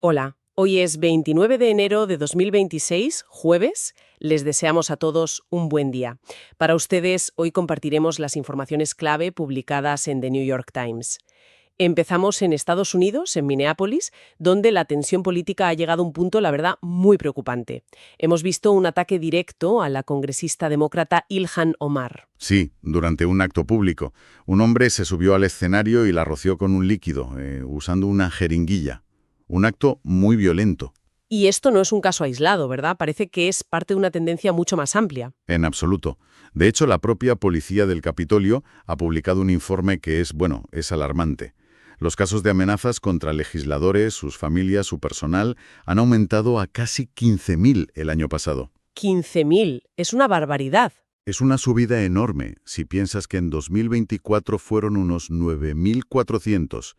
Hola, hoy es 29 de enero de 2026, jueves. Les deseamos a todos un buen día. Para ustedes, hoy compartiremos las informaciones clave publicadas en The New York Times. Empezamos en Estados Unidos, en Minneapolis, donde la tensión política ha llegado a un punto, la verdad, muy preocupante. Hemos visto un ataque directo a la congresista demócrata Ilhan Omar. Sí, durante un acto público. Un hombre se subió al escenario y la roció con un líquido, usando una jeringuilla. Un acto muy violento. Y esto no es un caso aislado, ¿verdad? Parece que es parte de una tendencia mucho más amplia. En absoluto. De hecho, la propia policía del Capitolio ha publicado un informe que es alarmante. Los casos de amenazas contra legisladores, sus familias, su personal, han aumentado a casi 15.000 el año pasado. 15.000. Es una barbaridad. Es una subida enorme si piensas que en 2024 fueron unos 9.400.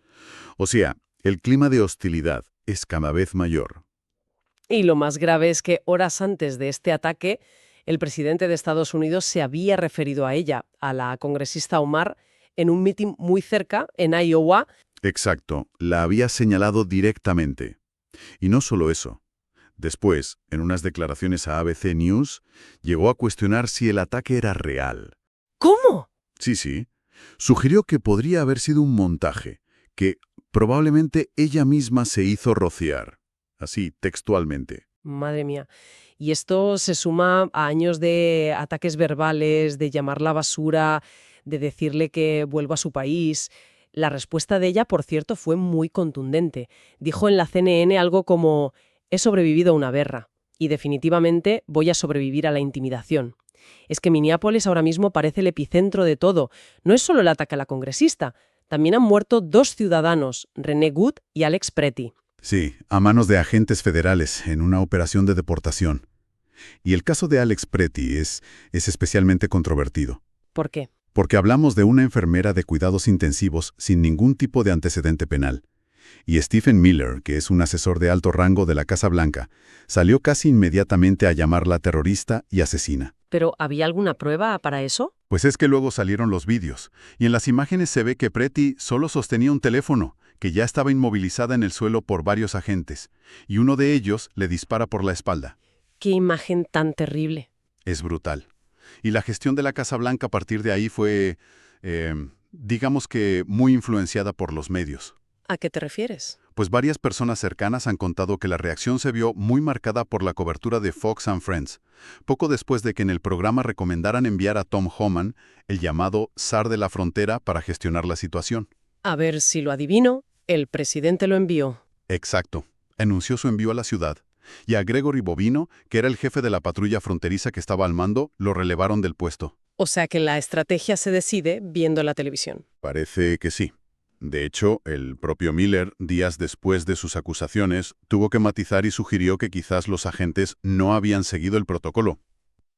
O sea, el clima de hostilidad es cada vez mayor. Y lo más grave es que horas antes de este ataque, el presidente de Estados Unidos se había referido a ella, a la congresista Omar, en un mitin muy cerca, en Iowa. Exacto, la había señalado directamente. Y no solo eso. Después, en unas declaraciones a ABC News, llegó a cuestionar si el ataque era real. ¿Cómo? Sí. Sugirió que podría haber sido un montaje, que probablemente ella misma se hizo rociar. Así, textualmente. Madre mía. Y esto se suma a años de ataques verbales, de llamarla basura, de decirle que vuelva a su país. La respuesta de ella, por cierto, fue muy contundente. Dijo en la CNN algo como: he sobrevivido a una guerra y definitivamente voy a sobrevivir a la intimidación. Es que Minneapolis ahora mismo parece el epicentro de todo. No es solo el ataque a la congresista. También han muerto dos ciudadanos, René Good y Alex Pretty. Sí, a manos de agentes federales en una operación de deportación. Y el caso de Alex Pretty es especialmente controvertido. ¿Por qué? Porque hablamos de una enfermera de cuidados intensivos sin ningún tipo de antecedente penal. Y Stephen Miller, que es un asesor de alto rango de la Casa Blanca, salió casi inmediatamente a llamarla terrorista y asesina. ¿Pero había alguna prueba para eso? Pues es que luego salieron los vídeos, y en las imágenes se ve que Pretty solo sostenía un teléfono, que ya estaba inmovilizada en el suelo por varios agentes, y uno de ellos le dispara por la espalda. ¡Qué imagen tan terrible! Es brutal. Y la gestión de la Casa Blanca a partir de ahí fue, digamos que, muy influenciada por los medios. ¿A qué te refieres? Pues varias personas cercanas han contado que la reacción se vio muy marcada por la cobertura de Fox and Friends, poco después de que en el programa recomendaran enviar a Tom Homan, el llamado zar de la frontera, para gestionar la situación. A ver si lo adivino, el presidente lo envió. Exacto. Anunció su envío a la ciudad. Y a Gregory Bovino, que era el jefe de la patrulla fronteriza que estaba al mando, lo relevaron del puesto. O sea que la estrategia se decide viendo la televisión. Parece que sí. De hecho, el propio Miller, días después de sus acusaciones, tuvo que matizar y sugirió que quizás los agentes no habían seguido el protocolo.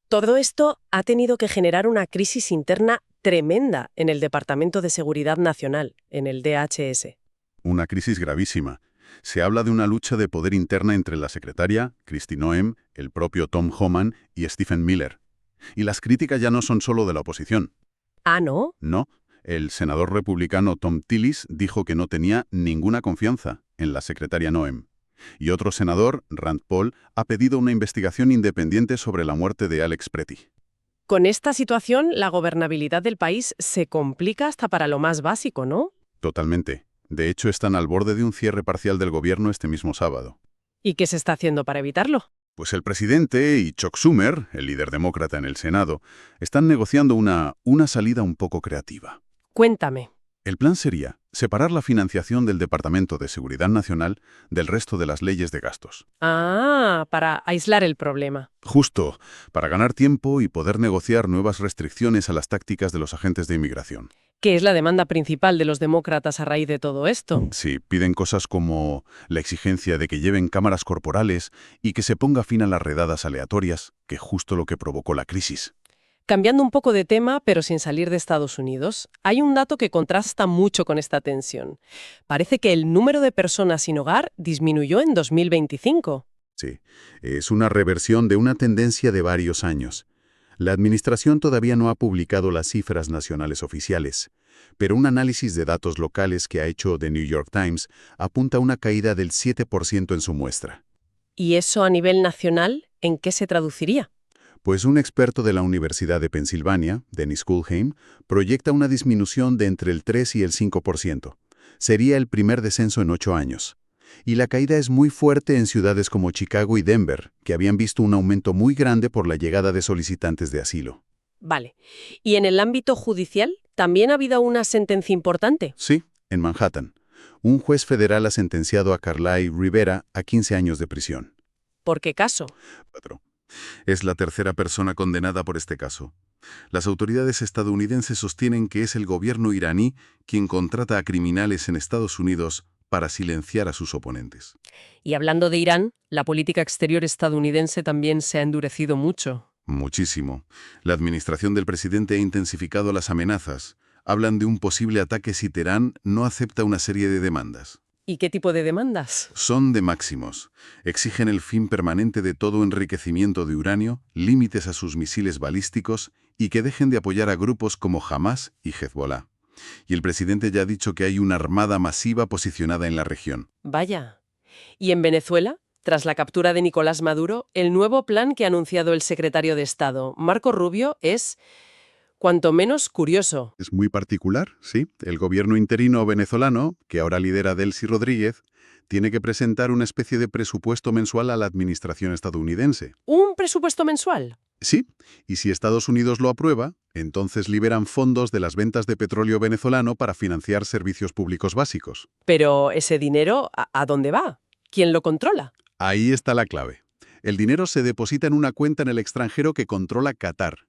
Todo esto ha tenido que generar una crisis interna tremenda en el Departamento de Seguridad Nacional, en el DHS. Una crisis gravísima. Se habla de una lucha de poder interna entre la secretaria, Kristi Noem, el propio Tom Homan y Stephen Miller. Y las críticas ya no son solo de la oposición. ¿Ah, no? No. El senador republicano Tom Tillis dijo que no tenía ninguna confianza en la secretaria Noem. Y otro senador, Rand Paul, ha pedido una investigación independiente sobre la muerte de Alex Pretty. Con esta situación, la gobernabilidad del país se complica hasta para lo más básico, ¿no? Totalmente. De hecho, están al borde de un cierre parcial del gobierno este mismo sábado. ¿Y qué se está haciendo para evitarlo? Pues el presidente y Chuck Schumer, el líder demócrata en el Senado, están negociando una salida un poco creativa. Cuéntame. El plan sería separar la financiación del Departamento de Seguridad Nacional del resto de las leyes de gastos. Ah, para aislar el problema. Justo, para ganar tiempo y poder negociar nuevas restricciones a las tácticas de los agentes de inmigración. ¿Qué es la demanda principal de los demócratas a raíz de todo esto? Sí, piden cosas como la exigencia de que lleven cámaras corporales y que se ponga fin a las redadas aleatorias, que es justo lo que provocó la crisis. Cambiando un poco de tema, pero sin salir de Estados Unidos, hay un dato que contrasta mucho con esta tensión. Parece que el número de personas sin hogar disminuyó en 2025. Sí, es una reversión de una tendencia de varios años. La administración todavía no ha publicado las cifras nacionales oficiales, pero un análisis de datos locales que ha hecho The New York Times apunta a una caída del 7% en su muestra. ¿Y eso a nivel nacional en qué se traduciría? Pues un experto de la Universidad de Pensilvania, Dennis Kuhlheim, proyecta una disminución de entre el 3 y el 5%. Sería el primer descenso en 8 años. Y la caída es muy fuerte en ciudades como Chicago y Denver, que habían visto un aumento muy grande por la llegada de solicitantes de asilo. Vale. ¿Y en el ámbito judicial también ha habido una sentencia importante? Sí, en Manhattan. Un juez federal ha sentenciado a Carly Rivera a 15 años de prisión. ¿Por qué caso? Cuatro. Es la tercera persona condenada por este caso. Las autoridades estadounidenses sostienen que es el gobierno iraní quien contrata a criminales en Estados Unidos para silenciar a sus oponentes. Y hablando de Irán, la política exterior estadounidense también se ha endurecido mucho. Muchísimo. La administración del presidente ha intensificado las amenazas. Hablan de un posible ataque si Teherán no acepta una serie de demandas. ¿Y qué tipo de demandas? Son de máximos. Exigen el fin permanente de todo enriquecimiento de uranio, límites a sus misiles balísticos y que dejen de apoyar a grupos como Hamas y Hezbollah. Y el presidente ya ha dicho que hay una armada masiva posicionada en la región. Vaya. ¿Y en Venezuela? Tras la captura de Nicolás Maduro, el nuevo plan que ha anunciado el secretario de Estado, Marco Rubio, es cuanto menos curioso. Es muy particular, sí. El gobierno interino venezolano, que ahora lidera Delcy Rodríguez, tiene que presentar una especie de presupuesto mensual a la administración estadounidense. ¿Un presupuesto mensual? Sí, y si Estados Unidos lo aprueba, entonces liberan fondos de las ventas de petróleo venezolano para financiar servicios públicos básicos. Pero ese dinero, ¿a dónde va? ¿Quién lo controla? Ahí está la clave. El dinero se deposita en una cuenta en el extranjero que controla Qatar.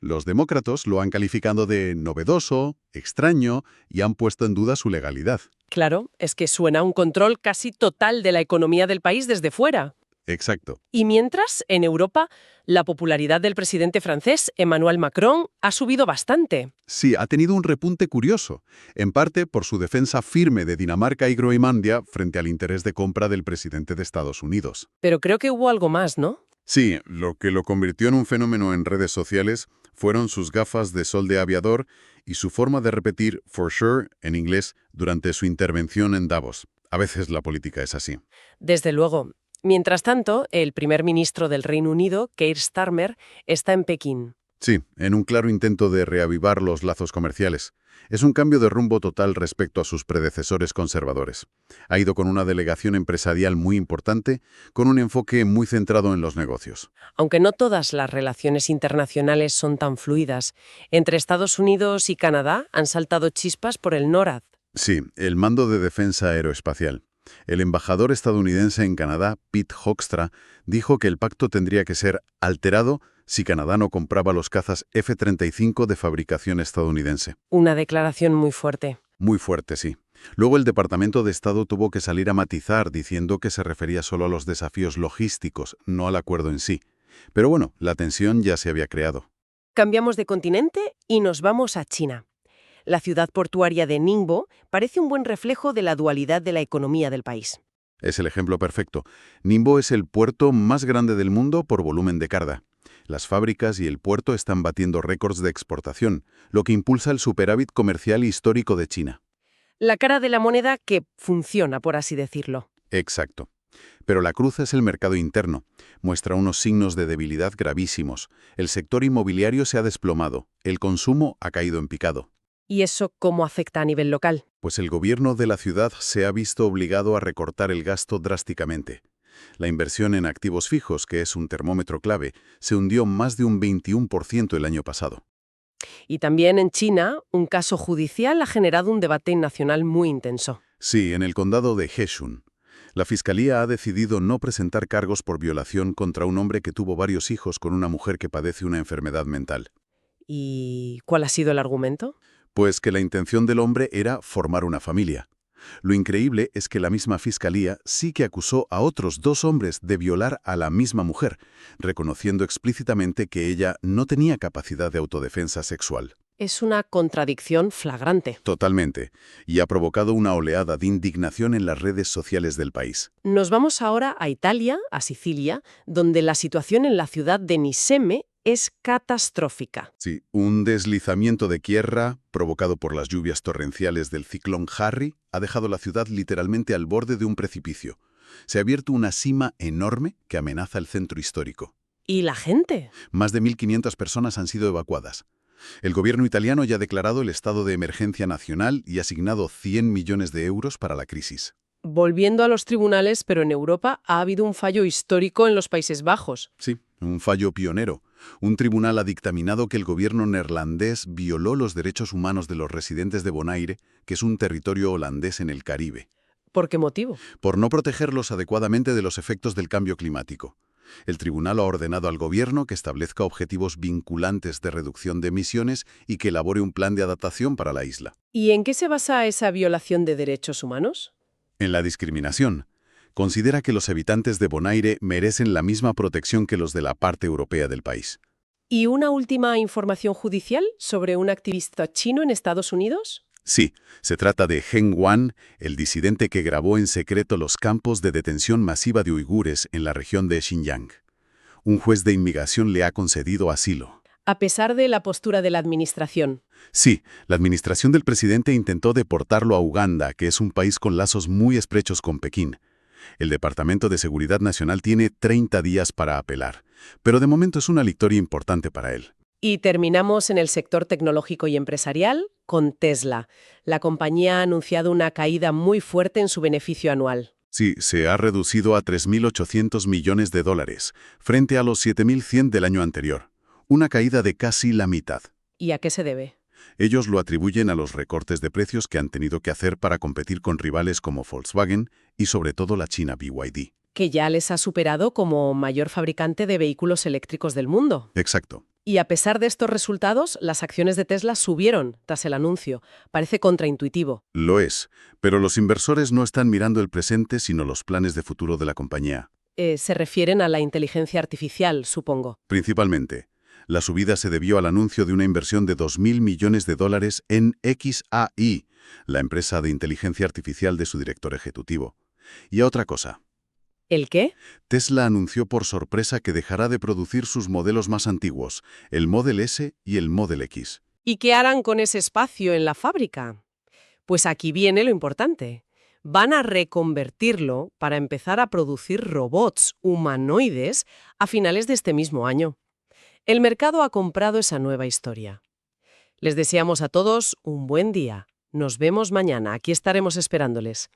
Los demócratas lo han calificado de novedoso, extraño y han puesto en duda su legalidad. Claro, es que suena a un control casi total de la economía del país desde fuera. Exacto. Y mientras, en Europa, la popularidad del presidente francés, Emmanuel Macron, ha subido bastante. Sí, ha tenido un repunte curioso, en parte por su defensa firme de Dinamarca y Groenlandia frente al interés de compra del presidente de Estados Unidos. Pero creo que hubo algo más, ¿no? Sí, lo que lo convirtió en un fenómeno en redes sociales fueron sus gafas de sol de aviador y su forma de repetir "for sure" en inglés durante su intervención en Davos. A veces la política es así. Desde luego. Mientras tanto, el primer ministro del Reino Unido, Keir Starmer, está en Pekín. Sí, en un claro intento de reavivar los lazos comerciales. Es un cambio de rumbo total respecto a sus predecesores conservadores. Ha ido con una delegación empresarial muy importante, con un enfoque muy centrado en los negocios. Aunque no todas las relaciones internacionales son tan fluidas, entre Estados Unidos y Canadá han saltado chispas por el NORAD. Sí, el Mando de Defensa Aeroespacial. El embajador estadounidense en Canadá, Pete Hoekstra, dijo que el pacto tendría que ser alterado si Canadá no compraba los cazas F-35 de fabricación estadounidense. Una declaración muy fuerte. Muy fuerte, sí. Luego el Departamento de Estado tuvo que salir a matizar diciendo que se refería solo a los desafíos logísticos, no al acuerdo en sí. Pero bueno, la tensión ya se había creado. Cambiamos de continente y nos vamos a China. La ciudad portuaria de Ningbo parece un buen reflejo de la dualidad de la economía del país. Es el ejemplo perfecto. Ningbo es el puerto más grande del mundo por volumen de carga. Las fábricas y el puerto están batiendo récords de exportación, lo que impulsa el superávit comercial histórico de China. La cara de la moneda que funciona, por así decirlo. Exacto. Pero la cruz es el mercado interno. Muestra unos signos de debilidad gravísimos. El sector inmobiliario se ha desplomado. El consumo ha caído en picado. ¿Y eso cómo afecta a nivel local? Pues el gobierno de la ciudad se ha visto obligado a recortar el gasto drásticamente. La inversión en activos fijos, que es un termómetro clave, se hundió más de un 21% el año pasado. Y también en China, un caso judicial ha generado un debate nacional muy intenso. Sí, en el condado de Hechuan. La fiscalía ha decidido no presentar cargos por violación contra un hombre que tuvo varios hijos con una mujer que padece una enfermedad mental. ¿Y cuál ha sido el argumento? Pues que la intención del hombre era formar una familia. Lo increíble es que la misma fiscalía sí que acusó a otros 2 hombres de violar a la misma mujer, reconociendo explícitamente que ella no tenía capacidad de autodefensa sexual. Es una contradicción flagrante. Totalmente, y ha provocado una oleada de indignación en las redes sociales del país. Nos vamos ahora a Italia, a Sicilia, donde la situación en la ciudad de Niseme es catastrófica. Sí, un deslizamiento de tierra provocado por las lluvias torrenciales del ciclón Harry ha dejado la ciudad literalmente al borde de un precipicio. Se ha abierto una sima enorme que amenaza el centro histórico. ¿Y la gente? Más de 1.500 personas han sido evacuadas. El gobierno italiano ya ha declarado el estado de emergencia nacional y ha asignado 100 millones de euros para la crisis. Volviendo a los tribunales, pero en Europa ha habido un fallo histórico en los Países Bajos. Sí, un fallo pionero. Un tribunal ha dictaminado que el gobierno neerlandés violó los derechos humanos de los residentes de Bonaire, que es un territorio holandés en el Caribe, ¿Por qué motivo? por no protegerlos adecuadamente de los efectos del cambio climático. El tribunal ha ordenado al gobierno que establezca objetivos vinculantes de reducción de emisiones y que elabore un plan de adaptación para la isla. ¿Y en qué se basa esa violación de derechos humanos? En la discriminación, considera que los habitantes de Bonaire merecen la misma protección que los de la parte europea del país. ¿Y una última información judicial sobre un activista chino en Estados Unidos? Sí, se trata de Heng Wan, el disidente que grabó en secreto los campos de detención masiva de uigures en la región de Xinjiang. Un juez de inmigración le ha concedido asilo. A pesar de la postura de la administración. Sí, la administración del presidente intentó deportarlo a Uganda, que es un país con lazos muy estrechos con Pekín. El Departamento de Seguridad Nacional tiene 30 días para apelar, pero de momento es una victoria importante para él. Y terminamos en el sector tecnológico y empresarial con Tesla. La compañía ha anunciado una caída muy fuerte en su beneficio anual. Sí, se ha reducido a 3.800 millones de dólares, frente a los 7.100 del año anterior. Una caída de casi la mitad. ¿Y a qué se debe? Ellos lo atribuyen a los recortes de precios que han tenido que hacer para competir con rivales como Volkswagen y sobre todo la china BYD. Que ya les ha superado como mayor fabricante de vehículos eléctricos del mundo. Exacto. Y a pesar de estos resultados, las acciones de Tesla subieron tras el anuncio. Parece contraintuitivo. Lo es, pero los inversores no están mirando el presente sino los planes de futuro de la compañía. Se refieren a la inteligencia artificial, supongo. Principalmente, la subida se debió al anuncio de una inversión de 2.000 millones de dólares en XAI, la empresa de inteligencia artificial de su director ejecutivo. Y a otra cosa. ¿El qué? Tesla anunció por sorpresa que dejará de producir sus modelos más antiguos, el Model S y el Model X. ¿Y qué harán con ese espacio en la fábrica? Pues aquí viene lo importante. Van a reconvertirlo para empezar a producir robots humanoides a finales de este mismo año. El mercado ha comprado esa nueva historia. Les deseamos a todos un buen día. Nos vemos mañana. Aquí estaremos esperándoles.